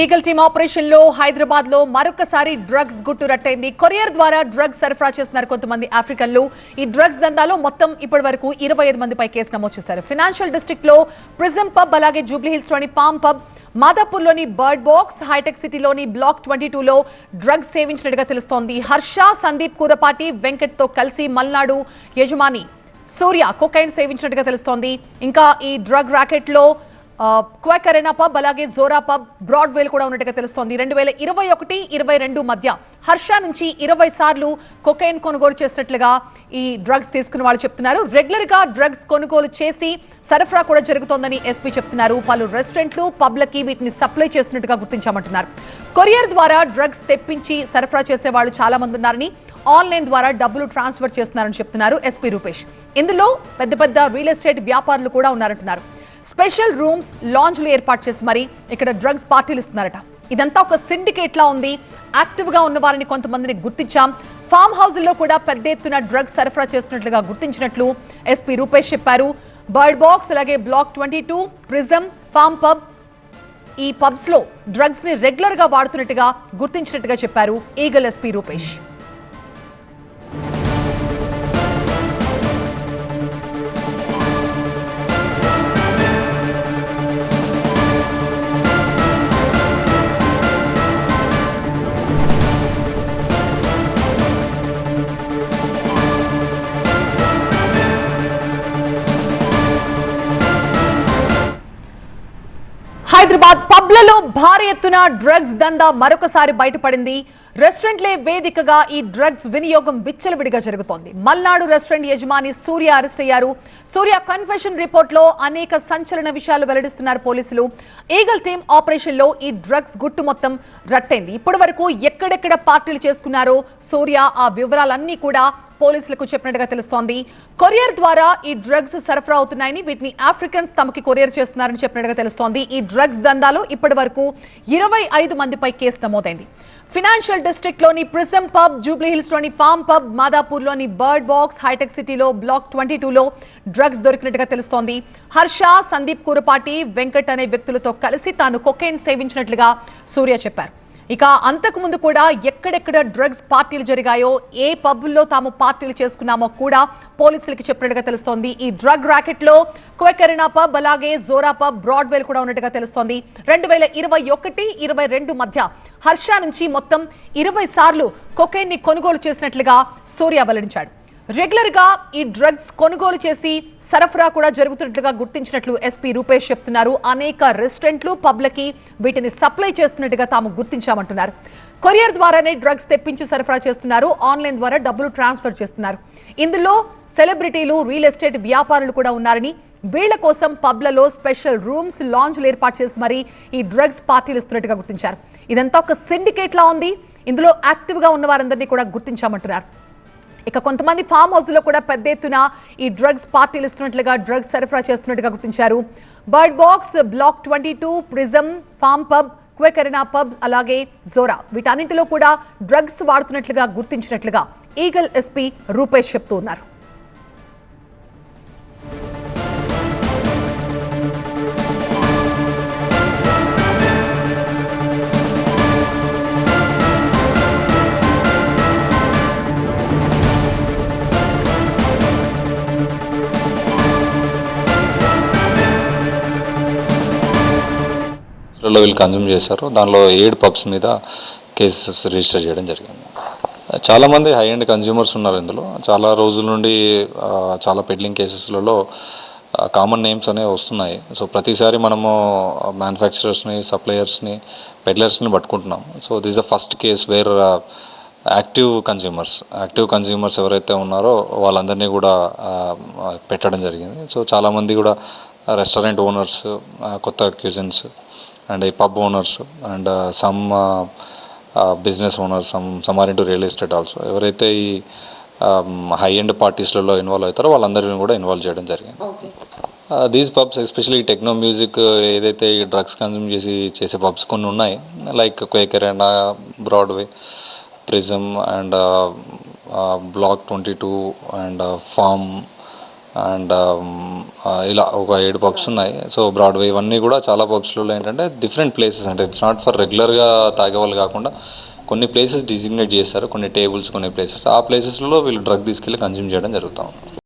Legal team operation లో హైదరాబాద్ లో మరొకసారి డ్రగ్స్ గుట్టు రట్టైంది. కొరియర్ ద్వారా డ్రగ్స్ సరఫరా చేస్తున్నారు కొంతమంది ఆఫ్రికన్లు. ఈ డ్రగ్స్ దందాలో మొత్తం ఇప్పటి వరకు 25 మందిపై కేసు నమోదు చేశారు. ఫైనాన్షియల్ డిస్ట్రిక్ట్ లో ప్రిజం పబ్, అలాగే జూబ్లీ హిల్స్ లోని పామ్ పబ్, మాదాపూర్ లోని బర్డ్ బాక్స్, హైటెక్ సిటీలోని బ్లాక్ 22 లో డ్రగ్స్ సేవించినట్టుగా తెలుస్తోంది. హర్ష, సందీప్ కూరపాటి, వెంకట్ తో కలిసి మల్నాడు యజమాని సూర్య కొకైన్ సేవించినట్టుగా తెలుస్తోంది. ఇంకా ఈ డ్రగ్ రాకెట్ లో క్వాక్ అరేనా పబ్, అలాగే జోరా పబ్, బ్రాడ్వేల్ కూడా ఉన్నట్టుగా తెలుస్తోంది. 2021-22 మధ్య హర్ష నుంచి 20 సార్లు కొకైన్ కొనుగోలు చేసినట్లుగా ఈ డ్రగ్స్ తీసుకున్న వాళ్ళు చెప్తున్నారు. రెగ్యులర్ గా డ్రగ్స్ కొనుగోలు చేసి సరఫరా కూడా జరుగుతోందని ఎస్పీ చెప్తున్నారు. పలు రెస్టారెంట్లు, పబ్లకి వీటిని సప్లై చేస్తున్నట్టుగా గుర్తించామంటున్నారు. కొరియర్ ద్వారా డ్రగ్స్ తెప్పించి సరఫరా చేసే వాళ్ళు చాలా మంది ఉన్నారని, ఆన్లైన్ ద్వారా డబ్బులు ట్రాన్స్ఫర్ చేస్తున్నారని చెప్తున్నారు ఎస్పీ రూపేష్. ఇందులో పెద్ద పెద్ద రియల్ ఎస్టేట్ వ్యాపారులు కూడా ఉన్నారంటున్నారు. స్పెషల్ రూమ్స్, లాంజ్లు ఏర్పాటు చేసి మరి ఇక్కడ డ్రగ్స్ పార్టీలు ఇస్తున్నారట. ఇదంతా ఒక సిండికేట్ లా ఉంది. యాక్టివ్ గా ఉన్న వారిని కొంతమందిని గుర్తించాం. ఫామ్ హౌస్ల్లో కూడా పెద్ద ఎత్తున డ్రగ్స్ సరఫరా చేస్తున్నట్లుగా గుర్తించినట్లు ఎస్పీ రూపేష్ చెప్పారు. బర్డ్ బాక్స్, అలాగే బ్లాక్ 22, ప్రిజం, ఫామ్ పబ్, ఈ పబ్స్ లో డ్రగ్స్ ని రెగ్యులర్ గా వాడుతున్నట్టుగా గుర్తించినట్టుగా చెప్పారు ఈగల్ ఎస్పీ రూపేష్. హైదరాబాద్ పబ్లలో భారీ ఎత్తున డ్రగ్స్ దందా మరొకసారి బయటపడింది. రెస్టారెంట్లే వేదికగా ఈ డ్రగ్స్ వినియోగం విచ్చలవిడిగా జరుగుతోంది. మల్నాడు రెస్టారెంట్ యజమాని సూర్య అరెస్ట్ అయ్యారు. సూర్య కన్ఫెషన్ రిపోర్ట్ లో అనేక సంచలన విషయాలు వెల్లడిస్తున్నారు పోలీసులు. ఈగల్ టీమ్ ఆపరేషన్ లో ఈ డ్రగ్స్ గుట్టు మొత్తం రట్టైంది. ఇప్పటి వరకు ఎక్కడెక్కడ పార్టీలు చేసుకున్నారో సూర్య ఆ వివరాలన్నీ కూడా పోలీసులకు చెప్పినట్టుగా తెలుస్తోంది. కొరియర్ ద్వారా ఈ డ్రగ్స్ సరఫరా అవుతున్నాయని, వీటిని ఆఫ్రికన్స్ తమకి కొరియర్ చేస్తున్నారని చెప్పినట్టుగా తెలుస్తోంది. ఈ డ్రగ్స్ దందాలో ఇప్పటి వరకు 25 మందిపై కేసు నమోదైంది. ఫైనాన్షియల్ డిస్ట్రిక్ట్ లోని ప్రిజం పబ్, జూబ్లీ హిల్స్ లోని ఫామ్ పబ్, మాదాపూర్ లోని బర్డ్ బాక్స్, హైటెక్ సిటీలో బ్లాక్ 22 లో డ్రగ్స్ దొరికినట్టుగా తెలుస్తోంది. హర్ష, సందీప్ కూరపాటి, వెంకట్ అనే వ్యక్తులతో కలిసి తాను కొకైన్ సేవించినట్లుగా సూర్య చెప్పారు. ఇక అంతకుముందు కూడా ఎక్కడెక్కడ డ్రగ్స్ పార్టీలు జరిగాయో, ఏ పబ్బుల్లో తాము పార్టీలు చేసుకున్నామో కూడా పోలీసులకి చెప్పినట్టుగా తెలుస్తోంది. ఈ డ్రగ్ ర్యాకెట్ లో క్వాక్ అరేనా పబ్, అలాగే జోరా పబ్, బ్రాడ్వేల్ కూడా ఉన్నట్టుగా తెలుస్తోంది. 2021-22 మధ్య హర్ష నుంచి మొత్తం 20 సార్లు కొకైన్ ని కొనుగోలు చేసినట్లుగా సూర్య వెల్లడించాడు. రెగ్యులర్ గా ఈ డ్రగ్స్ కొనుగోలు చేసి సరఫరా కూడా జరుగుతున్నట్లుగా గుర్తించినట్లు ఎస్పీ రూపేష్ చెప్తున్నారు. అనేక రెస్టారెంట్లు, పబ్లకి వీటిని సప్లై చేస్తున్నట్టుగా తాము గుర్తించామంటున్నారు. కొరియర్ ద్వారానే డ్రగ్స్ తెప్పించి సరఫరా చేస్తున్నారు. ఆన్లైన్ ద్వారా డబ్బులు ట్రాన్స్ఫర్ చేస్తున్నారు. ఇందులో సెలబ్రిటీలు, రియల్ ఎస్టేట్ వ్యాపారులు కూడా ఉన్నారని, వీళ్ల కోసం పబ్లలో స్పెషల్ రూమ్స్, లాంజ్లు ఏర్పాటు చేసి మరి ఈ డ్రగ్స్ పార్టీలు ఇస్తున్నట్టుగా గుర్తించారు. ఇదంతా ఒక సిండికేట్ లా ఉంది. ఇందులో యాక్టివ్ గా ఉన్న వారందరినీ కూడా గుర్తించామంటున్నారు. ఇక కొంతమంది ఫామ్ హౌస్ లో కూడా పెద్ద ఎత్తున ఈ డ్రగ్స్ పార్టీలు ఇస్తున్నట్లుగా, డ్రగ్స్ సరఫరా చేస్తున్నట్టుగా గుర్తించారు. Bird box, black 22, prism, farm pub, quack arena pub, అలాగే జోరా, వీటన్నింటిలో కూడా డ్రగ్స్ వాడుతున్నట్లుగా గుర్తించినట్లుగా ఈగల్ ఎస్పీ రూపేష్ చెప్తూ ఉన్నారు. వీళ్ళు కన్జ్యూమ్ చేశారు. దానిలో 7 పబ్స్ మీద కేసెస్ రిజిస్టర్ చేయడం జరిగింది. చాలామంది హై అండ్ కన్జ్యూమర్స్ ఉన్నారు ఇందులో. చాలా రోజుల నుండి చాలా పెడ్లింగ్ కేసెస్లలో కామన్ నేమ్స్ అనేవి వస్తున్నాయి. సో ప్రతిసారి మనము మ్యానుఫ్యాక్చరర్స్ని, సప్లయర్స్ని, పెడ్లర్స్ని పట్టుకుంటున్నాం. So this the first case where active consumers ఎవరైతే ఉన్నారో వాళ్ళందరినీ కూడా పెట్టడం జరిగింది. సో చాలామంది కూడా రెస్టారెంట్ ఓనర్స్, కొత్త క్యూజిన్స్, అండ్ ఈ pub owners, and some business owners, some are into real estate also. ఎవరైతే ఈ హై ఎండ్ పార్టీస్లలో ఇన్వాల్వ్ అవుతారో వాళ్ళందరినీ కూడా ఇన్వాల్వ్ చేయడం జరిగింది. These pubs especially techno music ఏదైతే ఈ డ్రగ్స్ కన్జ్యూమ్ చేసే పబ్స్ కొన్ని ఉన్నాయి, like quack arena, Broadway, prism, and black 22, and farm, and ఇలా ఒక 7 పబ్స్ ఉన్నాయి. సో బ్రాడ్వే ఇవన్నీ కూడా చాలా పబ్స్లలో ఏంటంటే డిఫరెంట్ ప్లేసెస్, అంటే ఇట్స్ నాట్ ఫర్ రెగ్యులర్గా తాగేవాళ్ళు కాకుండా కొన్ని ప్లేసెస్ డిజిగ్నేట్ చేస్తారు, కొన్ని టేబుల్స్, కొన్ని ప్లేసెస్, ఆ ప్లేసెస్లో వీళ్ళు డ్రగ్ తీసుకెళ్ళి కన్జ్యూమ్ చేయడం జరుగుతూ ఉంది.